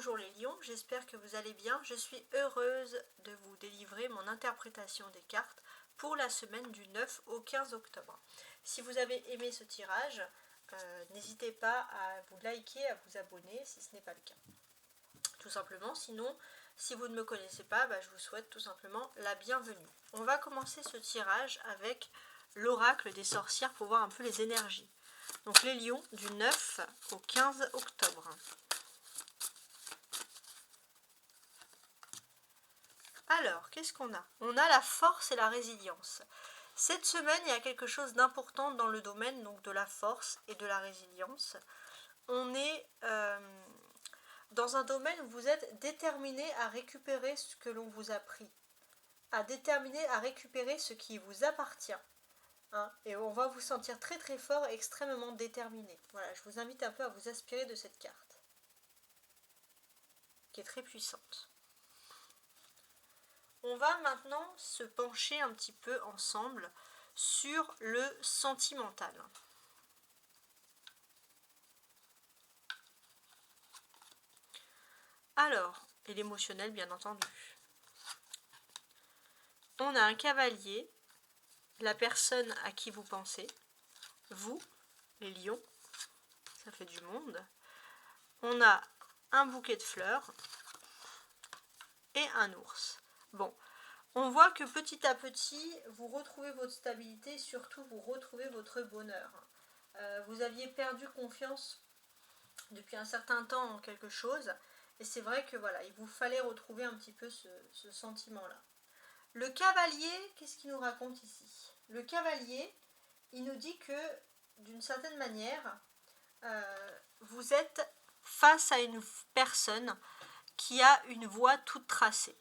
bonjour les lions, j'espère que vous allez bien. Je suis heureuse de vous délivrer mon interprétation des cartes pour la semaine du 9 au 15 octobre. Si vous avez aimé ce tirage, n'hésitez pas à vous liker, à vous abonner si ce n'est pas le cas. Tout simplement, sinon, si vous ne me connaissez pas, je vous souhaite tout simplement la bienvenue. On va commencer ce tirage avec l'oracle des sorcières pour voir un peu les énergies. Donc les lions du 9 au 15 octobre. Alors, qu'est-ce qu'on a? On a la force et la résilience. Cette semaine, il y a quelque chose d'important dans le domaine donc de la force et de la résilience. On est dans un domaine où vous êtes déterminé à récupérer ce que l'on vous a pris, à récupérer ce qui vous appartient. Et on va vous sentir très très fort et extrêmement déterminé. Voilà, je vous invite un peu à vous inspirer de cette carte, qui est très puissante. On va maintenant se pencher un petit peu ensemble sur le sentimental. Alors, et l'émotionnel bien entendu. On a un cavalier, la personne à qui vous pensez, vous, les lions, ça fait du monde. On a un bouquet de fleurs et un ours. Bon, on voit que petit à petit, vous retrouvez votre stabilité, surtout vous retrouvez votre bonheur. Vous aviez perdu confiance depuis un certain temps en quelque chose, et c'est vrai que voilà, il vous fallait retrouver un petit peu ce sentiment-là. Le cavalier, qu'est-ce qu'il nous raconte ici? Le cavalier, il nous dit que d'une certaine manière, vous êtes face à une personne qui a une voie toute tracée.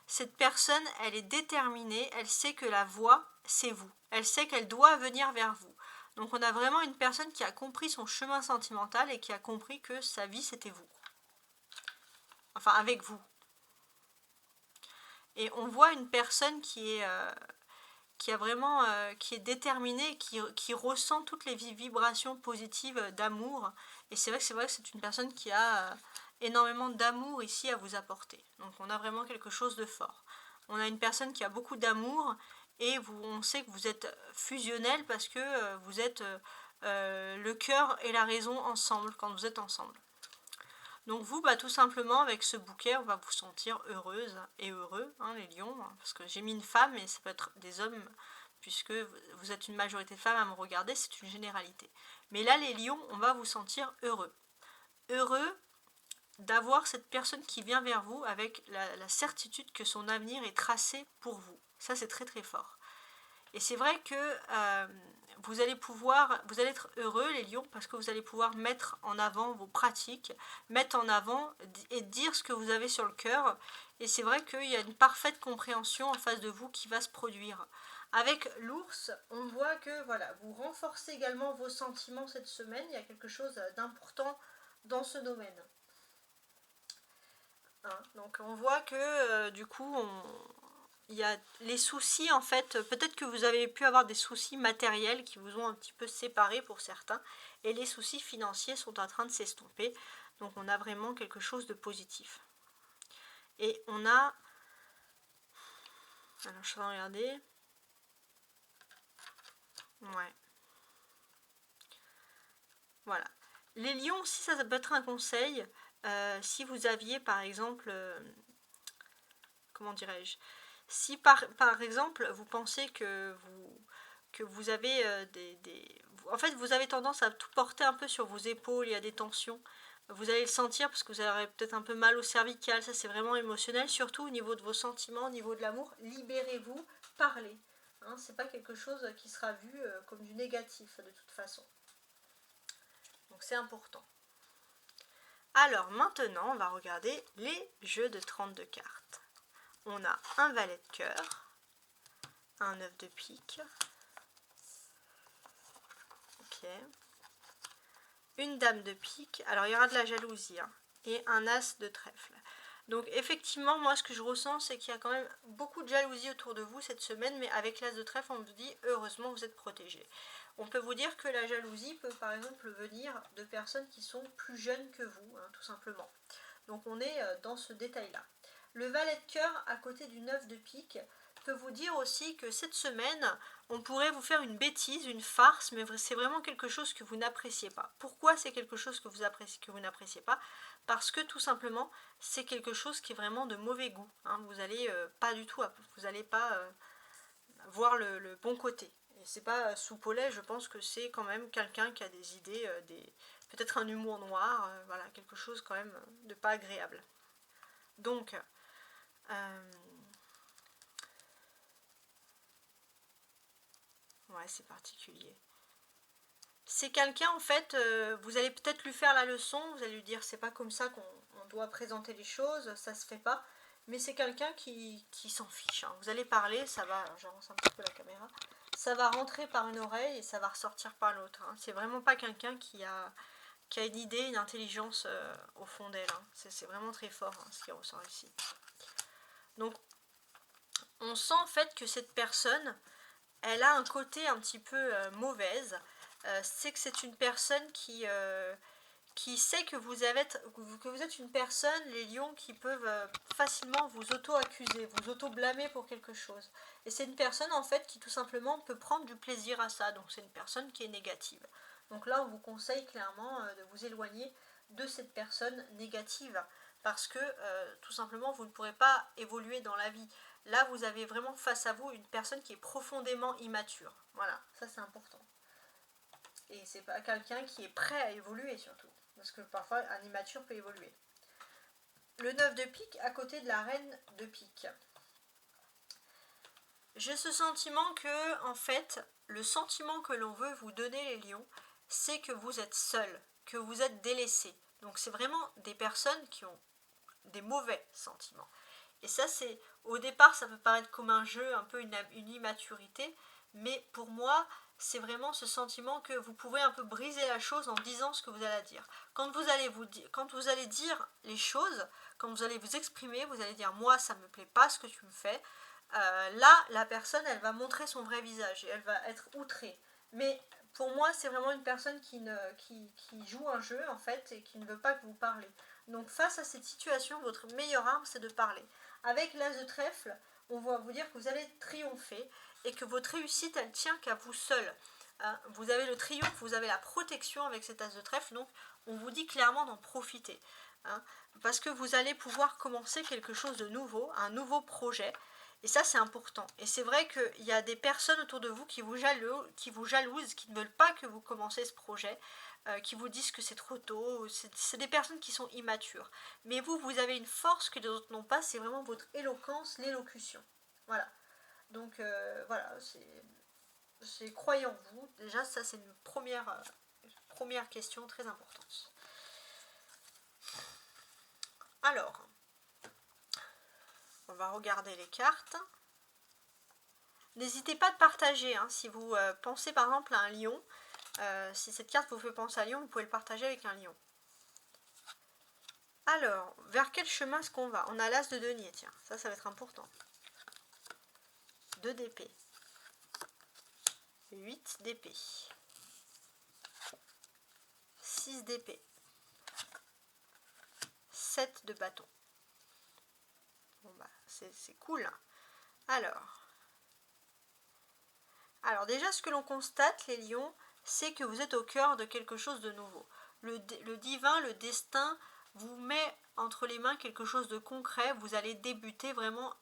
Cette personne, elle est déterminée, elle sait que la voie, c'est vous. Elle sait qu'elle doit venir vers vous. Donc on a vraiment une personne qui a compris son chemin sentimental et qui a compris que sa vie, c'était vous. Enfin, avec vous. Et on voit une personne qui est déterminée, qui ressent toutes les vibrations positives d'amour. Et c'est vrai que c'est une personne qui a énormément d'amour ici à vous apporter. Donc on a vraiment quelque chose de fort. On a une personne qui a beaucoup d'amour et on sait que vous êtes fusionnel parce que vous êtes le cœur et la raison ensemble quand vous êtes ensemble. Donc vous, tout simplement, avec ce bouquet, on va vous sentir heureuse et heureux, les lions, parce que j'ai mis une femme, et ça peut être des hommes, puisque vous êtes une majorité de femmes à me regarder, c'est une généralité. Mais là, les lions, on va vous sentir heureux. Heureux d'avoir cette personne qui vient vers vous avec la certitude que son avenir est tracé pour vous. Ça, c'est très très fort. Et c'est vrai que vous allez être heureux les lions parce que vous allez pouvoir mettre en avant vos pratiques, mettre en avant et dire ce que vous avez sur le cœur. Et c'est vrai qu'il y a une parfaite compréhension en face de vous qui va se produire. Avec l'ours, on voit que voilà, vous renforcez également vos sentiments cette semaine. Il y a quelque chose d'important dans ce domaine. Donc on voit que du coup il y a les soucis en fait, peut-être que vous avez pu avoir des soucis matériels qui vous ont un petit peu séparés pour certains, et les soucis financiers sont en train de s'estomper, donc on a vraiment quelque chose de positif. Et on a, alors je suis en train de regarder, ouais, voilà. Les lions aussi, ça peut être un conseil, si vous aviez par exemple, comment dirais-je, si par exemple vous pensez que vous avez en fait vous avez tendance à tout porter un peu sur vos épaules, il y a des tensions, vous allez le sentir parce que vous aurez peut-être un peu mal au cervical, ça c'est vraiment émotionnel, surtout au niveau de vos sentiments, au niveau de l'amour, libérez-vous, parlez. C'est pas quelque chose qui sera vu comme du négatif de toute façon. Donc c'est important. Alors maintenant on va regarder les jeux de 32 cartes. On a un valet de cœur, un 9 de pique, ok, une dame de pique, alors il y aura de la jalousie, et un as de trèfle. Donc effectivement, moi ce que je ressens, c'est qu'il y a quand même beaucoup de jalousie autour de vous cette semaine, mais avec l'as de trèfle, on vous dit heureusement vous êtes protégé. On peut vous dire que la jalousie peut par exemple venir de personnes qui sont plus jeunes que vous, tout simplement. Donc on est dans ce détail-là. Le valet de cœur à côté du 9 de pique peut vous dire aussi que cette semaine, on pourrait vous faire une bêtise, une farce, mais c'est vraiment quelque chose que vous n'appréciez pas. Pourquoi c'est quelque chose que vous n'appréciez pas? Parce que tout simplement, c'est quelque chose qui est vraiment de mauvais goût. Hein. Vous n'allez pas du tout, vous n'allez pas voir le bon côté. Et c'est pas Soupollet, je pense que c'est quand même quelqu'un qui a des idées, peut-être un humour noir, voilà, quelque chose quand même de pas agréable. Donc, ouais, c'est particulier. C'est quelqu'un, en fait, vous allez peut-être lui faire la leçon, vous allez lui dire c'est pas comme ça qu'on doit présenter les choses, ça se fait pas. Mais c'est quelqu'un qui s'en fiche. Hein. Vous allez parler, ça va, j'avance un petit peu la caméra, ça va rentrer par une oreille et ça va ressortir par l'autre. Hein. C'est vraiment pas quelqu'un qui a une idée, une intelligence au fond d'elle. Hein. C'est vraiment très fort hein, ce qui ressort ici. Donc, on sent en fait que cette personne, elle a un côté un petit peu mauvaise. C'est que c'est une personne qui sait que vous êtes une personne, les lions, qui peuvent facilement vous auto-accuser, vous auto-blâmer pour quelque chose. Et c'est une personne en fait qui tout simplement peut prendre du plaisir à ça, donc c'est une personne qui est négative. Donc là on vous conseille clairement de vous éloigner de cette personne négative, parce que tout simplement vous ne pourrez pas évoluer dans la vie. Là vous avez vraiment face à vous une personne qui est profondément immature. Voilà, ça c'est important. Et c'est pas quelqu'un qui est prêt à évoluer surtout. Parce que parfois un immature peut évoluer. Le 9 de pique à côté de la reine de pique. J'ai ce sentiment que, en fait, le sentiment que l'on veut vous donner les lions, c'est que vous êtes seul, que vous êtes délaissé. Donc c'est vraiment des personnes qui ont des mauvais sentiments. Et ça, c'est au départ, ça peut paraître comme un jeu, un peu une immaturité, mais pour moi, c'est vraiment ce sentiment que vous pouvez un peu briser la chose en disant ce que vous allez dire. Quand vous allez dire les choses, quand vous allez vous exprimer, vous allez dire moi ça me plaît pas ce que tu me fais. Là, la personne, elle va montrer son vrai visage et elle va être outrée. Mais pour moi, c'est vraiment une personne qui joue un jeu en fait et qui ne veut pas que vous parlez. Donc face à cette situation, votre meilleure arme, c'est de parler. Avec l'as de trèfle, on va vous dire que vous allez triompher et que votre réussite, elle tient qu'à vous seul. Hein, vous avez le triomphe, vous avez la protection avec cet as de trèfle, donc on vous dit clairement d'en profiter. Hein, parce que vous allez pouvoir commencer quelque chose de nouveau, un nouveau projet. Et ça, c'est important. Et c'est vrai qu'il y a des personnes autour de vous qui vous jalousent, qui ne veulent pas que vous commenciez ce projet, qui vous disent que c'est trop tôt. C'est des personnes qui sont immatures. Mais vous avez une force que les autres n'ont pas, c'est vraiment votre éloquence, l'élocution. Voilà. Donc voilà, c'est croyez en vous. Déjà, ça c'est une première question très importante. Alors, on va regarder les cartes. N'hésitez pas à partager, hein, si vous pensez par exemple à un lion. Si cette carte vous fait penser à un lion, vous pouvez le partager avec un lion. Alors, vers quel chemin est-ce qu'on va? On a l'as de denier, tiens, ça va être important. 2 d'épée. 8 d'épée. 6 d'épée. 7 de bâton. Bon bah, c'est cool. Alors déjà, ce que l'on constate, les lions, c'est que vous êtes au cœur de quelque chose de nouveau. Le divin, le destin, vous met entre les mains quelque chose de concret. Vous allez débuter vraiment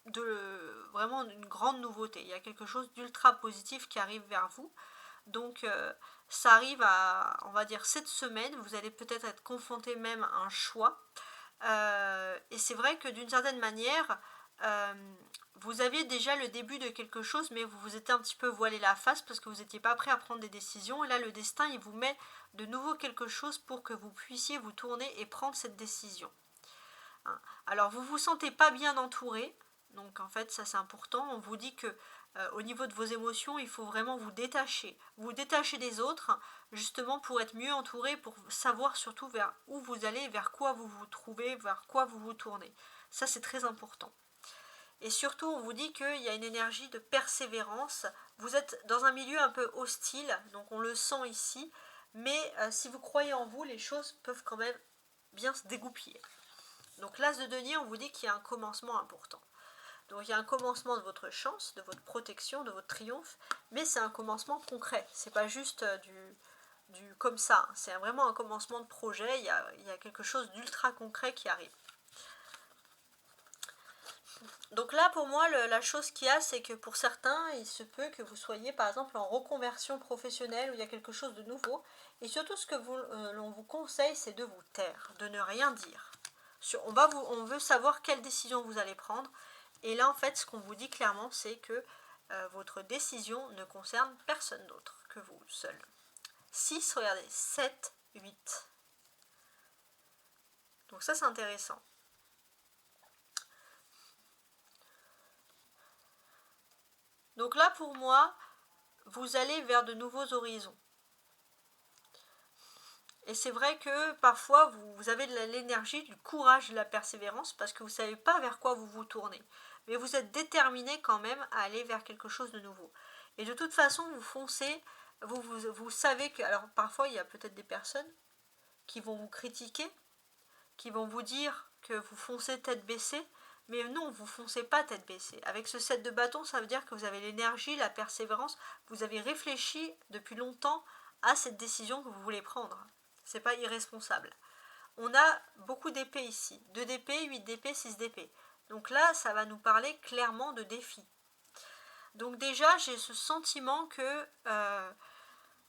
une grande nouveauté. Il y a quelque chose d'ultra positif qui arrive vers vous. Donc ça arrive à, on va dire, cette semaine. Vous allez peut-être être confronté même à un choix. Et c'est vrai que d'une certaine manière, vous aviez déjà le début de quelque chose, mais vous vous étiez un petit peu voilé la face parce que vous n'étiez pas prêt à prendre des décisions. Et là, le destin, il vous met de nouveau quelque chose pour que vous puissiez vous tourner et prendre cette décision. Hein. Alors, vous ne vous sentez pas bien entouré. Donc, en fait, ça, c'est important. On vous dit que au niveau de vos émotions, il faut vraiment vous détacher des autres, justement pour être mieux entouré, pour savoir surtout vers où vous allez, vers quoi vous vous trouvez, vers quoi vous vous tournez. Ça, c'est très important. Et surtout, on vous dit qu'il y a une énergie de persévérance. Vous êtes dans un milieu un peu hostile, donc on le sent ici. Mais si vous croyez en vous, les choses peuvent quand même bien se dégoupiller. Donc l'As de denier, on vous dit qu'il y a un commencement important. Donc il y a un commencement de votre chance, de votre protection, de votre triomphe, mais c'est un commencement concret. C'est pas juste du comme ça, c'est vraiment un commencement de projet, il y a quelque chose d'ultra concret qui arrive. Donc là, pour moi, la chose qu'il y a, c'est que pour certains, il se peut que vous soyez, par exemple, en reconversion professionnelle, où il y a quelque chose de nouveau. Et surtout, ce que l'on vous conseille, c'est de vous taire, de ne rien dire. On veut savoir quelle décision vous allez prendre. Et là, en fait, ce qu'on vous dit clairement, c'est que votre décision ne concerne personne d'autre que vous seul. 6, regardez, 7, 8. Donc ça, c'est intéressant. Donc là, pour moi, vous allez vers de nouveaux horizons. Et c'est vrai que parfois, vous avez de l'énergie, du courage, de la persévérance, parce que vous ne savez pas vers quoi vous vous tournez. Mais vous êtes déterminé quand même à aller vers quelque chose de nouveau. Et de toute façon, vous foncez, vous savez que... Alors parfois, il y a peut-être des personnes qui vont vous critiquer, qui vont vous dire que vous foncez tête baissée, mais non, vous foncez pas tête baissée. Avec ce 7 de bâton, ça veut dire que vous avez l'énergie, la persévérance, vous avez réfléchi depuis longtemps à cette décision que vous voulez prendre. C'est pas irresponsable. On a beaucoup d'épées ici, 2 d'épée, 8 d'épée, 6 d'épée. Donc là, ça va nous parler clairement de défis. Donc déjà, j'ai ce sentiment que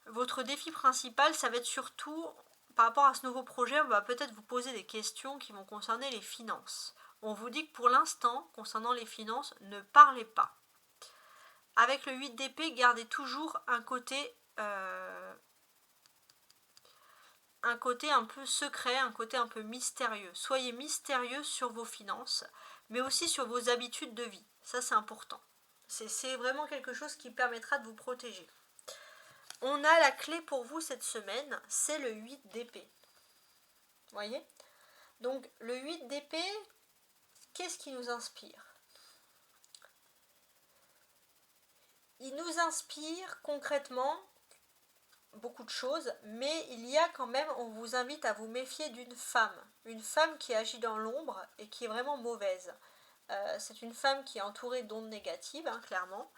votre défi principal, ça va être surtout, par rapport à ce nouveau projet, on va peut-être vous poser des questions qui vont concerner les finances. On vous dit que pour l'instant, concernant les finances, ne parlez pas. Avec le 8 d'épée, gardez toujours un côté un peu secret, un côté un peu mystérieux. Soyez mystérieux sur vos finances, mais aussi sur vos habitudes de vie. Ça, c'est important. C'est vraiment quelque chose qui permettra de vous protéger. On a la clé pour vous cette semaine, c'est le 8 d'épée. Vous voyez? Donc, le 8 d'épée, qu'est-ce qui nous inspire? Il nous inspire concrètement beaucoup de choses, mais il y a quand même, on vous invite à vous méfier d'une femme qui agit dans l'ombre et qui est vraiment mauvaise. C'est une femme qui est entourée d'ondes négatives, hein, clairement.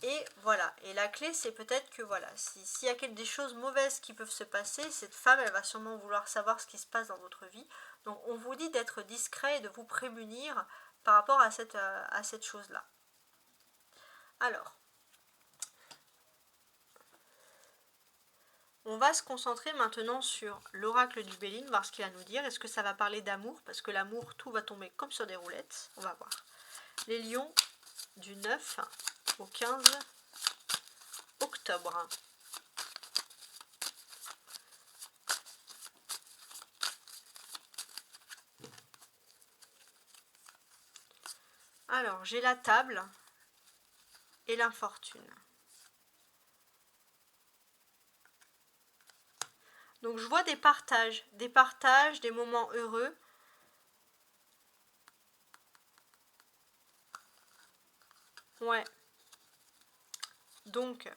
Et voilà, et la clé c'est peut-être que voilà, s'il y a des choses mauvaises qui peuvent se passer, cette femme elle va sûrement vouloir savoir ce qui se passe dans votre vie. Donc on vous dit d'être discret et de vous prémunir par rapport à cette chose-là. Alors, on va se concentrer maintenant sur l'oracle du Béline, voir ce qu'il va nous dire. Est-ce que ça va parler d'amour? Parce que l'amour, tout va tomber comme sur des roulettes. On va voir. Les lions du 9 au 15 octobre. Alors, j'ai la table et l'infortune. Donc, je vois des partages, des moments heureux. Ouais. Donc,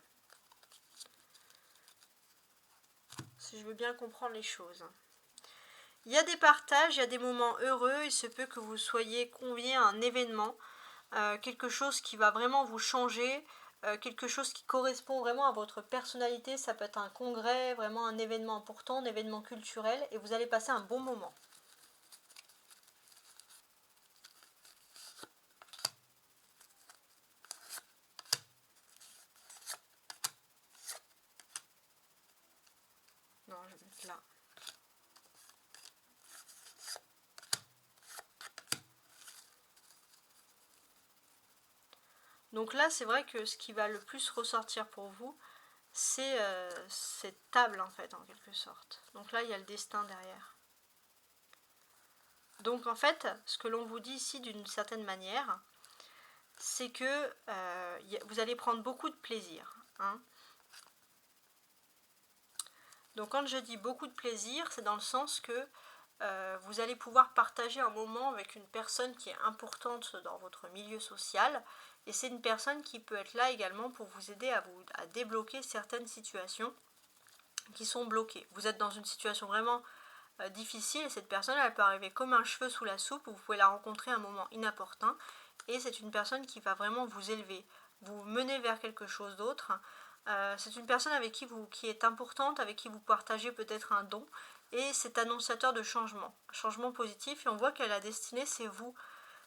si je veux bien comprendre les choses. Il y a des partages, il y a des moments heureux. Il se peut que vous soyez conviés à un événement, quelque chose qui va vraiment vous changer, quelque chose qui correspond vraiment à votre personnalité. Ça peut être un congrès, vraiment un événement important, un événement culturel, et vous allez passer un bon moment. Non, je vais mettre là. Donc là, c'est vrai que ce qui va le plus ressortir pour vous, c'est cette table en fait, en quelque sorte. Donc là, il y a le destin derrière. Donc en fait, ce que l'on vous dit ici d'une certaine manière, c'est que vous allez prendre beaucoup de plaisir. Hein. Donc quand je dis beaucoup de plaisir, c'est dans le sens que vous allez pouvoir partager un moment avec une personne qui est importante dans votre milieu social. Et c'est une personne qui peut être là également pour vous aider à débloquer certaines situations qui sont bloquées. Vous êtes dans une situation vraiment difficile, et cette personne elle peut arriver comme un cheveu sous la soupe, ou vous pouvez la rencontrer à un moment inopportun, et c'est une personne qui va vraiment vous élever, vous mener vers quelque chose d'autre. C'est une personne avec qui est importante, avec qui vous partagez peut-être un don, et c'est annonciateur de changement positif, et on voit que la destinée c'est vous.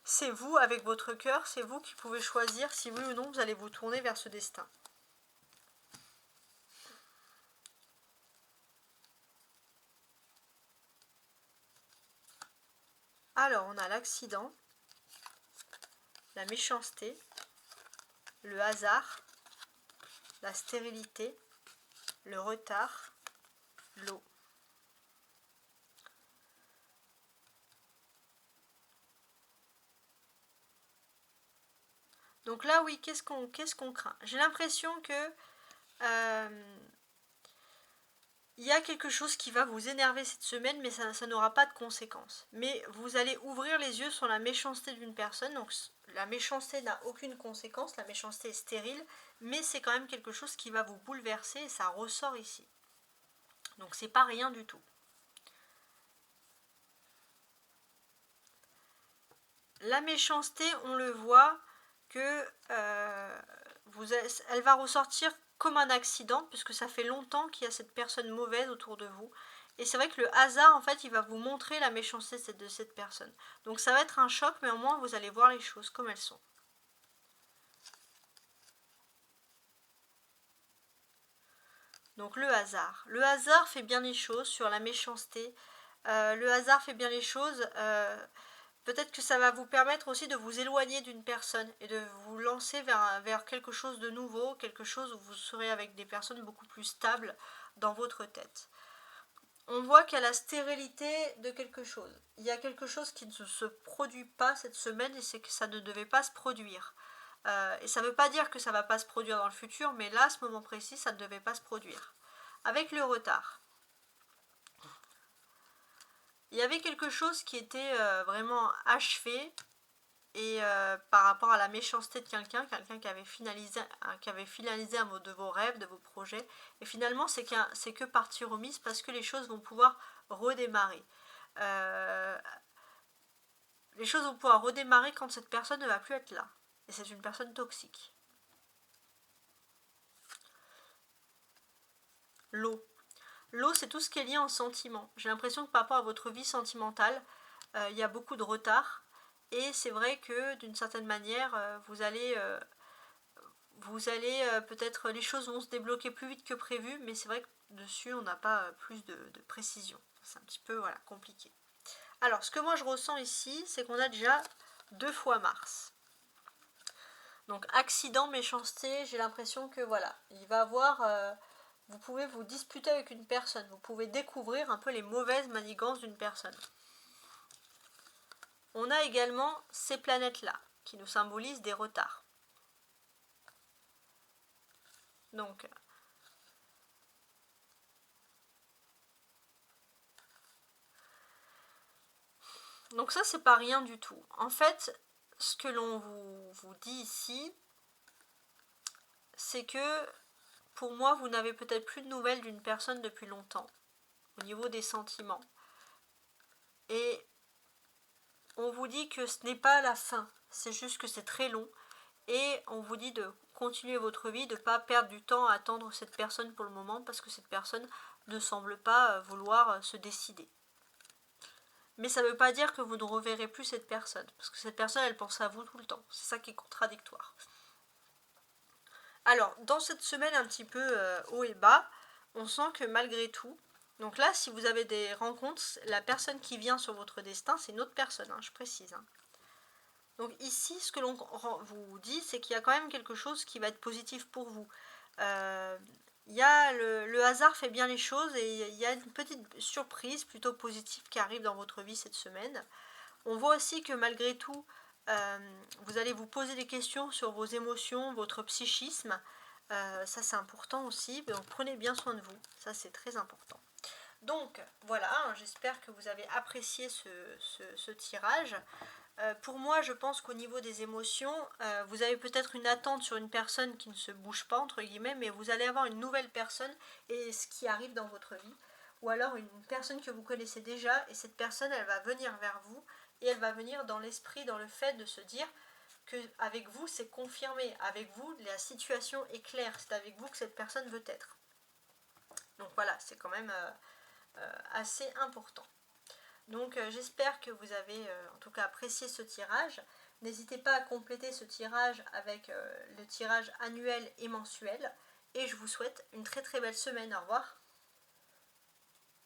C'est vous avec votre cœur, c'est vous qui pouvez choisir si oui ou non vous allez vous tourner vers ce destin. Alors, on a l'accident, la méchanceté, le hasard, la stérilité, le retard, l'eau. Donc là, oui, qu'est-ce qu'on craint? J'ai l'impression que il y a quelque chose qui va vous énerver cette semaine, mais ça n'aura pas de conséquences. Mais vous allez ouvrir les yeux sur la méchanceté d'une personne. Donc la méchanceté n'a aucune conséquence, la méchanceté est stérile, mais c'est quand même quelque chose qui va vous bouleverser et ça ressort ici. Donc c'est pas rien du tout. La méchanceté, on le voit que elle va ressortir comme un accident, puisque ça fait longtemps qu'il y a cette personne mauvaise autour de vous. Et c'est vrai que le hasard, en fait, il va vous montrer la méchanceté de cette personne. Donc ça va être un choc, mais au moins vous allez voir les choses comme elles sont. Donc le hasard. Le hasard fait bien les choses sur la méchanceté. Le hasard fait bien les choses. Peut-être que ça va vous permettre aussi de vous éloigner d'une personne et de vous lancer vers quelque chose de nouveau, quelque chose où vous serez avec des personnes beaucoup plus stables dans votre tête. On voit qu'il y a la stérilité de quelque chose. Il y a quelque chose qui ne se produit pas cette semaine et c'est que ça ne devait pas se produire. Et ça ne veut pas dire que ça ne va pas se produire dans le futur, mais là, à ce moment précis, ça ne devait pas se produire. Avec le retard. Il y avait quelque chose qui était vraiment achevé, et par rapport à la méchanceté de quelqu'un qui avait finalisé un de vos rêves, de vos projets, et finalement c'est que partie remise parce que les choses vont pouvoir redémarrer. Les choses vont pouvoir redémarrer quand cette personne ne va plus être là, et c'est une personne toxique. L'eau. L'eau, c'est tout ce qui est lié en sentiment. J'ai l'impression que par rapport à votre vie sentimentale, il y a beaucoup de retard. Et c'est vrai que d'une certaine manière, vous allez peut-être, les choses vont se débloquer plus vite que prévu, mais c'est vrai que dessus, on n'a pas plus de précision. C'est un petit peu compliqué. Alors, ce que moi je ressens ici, c'est qu'on a déjà 2 fois Mars. Donc, accident, méchanceté, j'ai l'impression que il va avoir... vous pouvez vous disputer avec une personne, vous pouvez découvrir un peu les mauvaises manigances d'une personne. On a également ces planètes-là, qui nous symbolisent des retards. Donc ça, c'est pas rien du tout. En fait, ce que l'on vous dit ici, c'est que pour moi, vous n'avez peut-être plus de nouvelles d'une personne depuis longtemps, au niveau des sentiments. Et on vous dit que ce n'est pas la fin, c'est juste que c'est très long. Et on vous dit de continuer votre vie, de ne pas perdre du temps à attendre cette personne pour le moment, parce que cette personne ne semble pas vouloir se décider. Mais ça ne veut pas dire que vous ne reverrez plus cette personne, parce que cette personne, elle pense à vous tout le temps. C'est ça qui est contradictoire. Alors, dans cette semaine un petit peu haut et bas, on sent que malgré tout, donc là, si vous avez des rencontres, la personne qui vient sur votre destin, c'est une autre personne, je précise. Donc ici, ce que l'on vous dit, c'est qu'il y a quand même quelque chose qui va être positif pour vous. Il y a le hasard fait bien les choses, et il y a une petite surprise plutôt positive qui arrive dans votre vie cette semaine. On voit aussi que malgré tout, vous allez vous poser des questions sur vos émotions, votre psychisme. Ça c'est important aussi, donc prenez bien soin de vous, ça c'est très important. Donc voilà, j'espère que vous avez apprécié ce tirage. Pour moi, je pense qu'au niveau des émotions, vous avez peut-être une attente sur une personne qui ne se bouge pas, entre guillemets, mais vous allez avoir une nouvelle personne et ce qui arrive dans votre vie. ou alors une personne que vous connaissez déjà, et cette personne elle va venir vers vous, et elle va venir dans l'esprit, dans le fait de se dire qu'avec vous c'est confirmé, avec vous la situation est claire, c'est avec vous que cette personne veut être. Donc voilà, c'est quand même assez important. Donc j'espère que vous avez en tout cas apprécié ce tirage. N'hésitez pas à compléter ce tirage avec le tirage annuel et mensuel. Et je vous souhaite une très très belle semaine. Au revoir.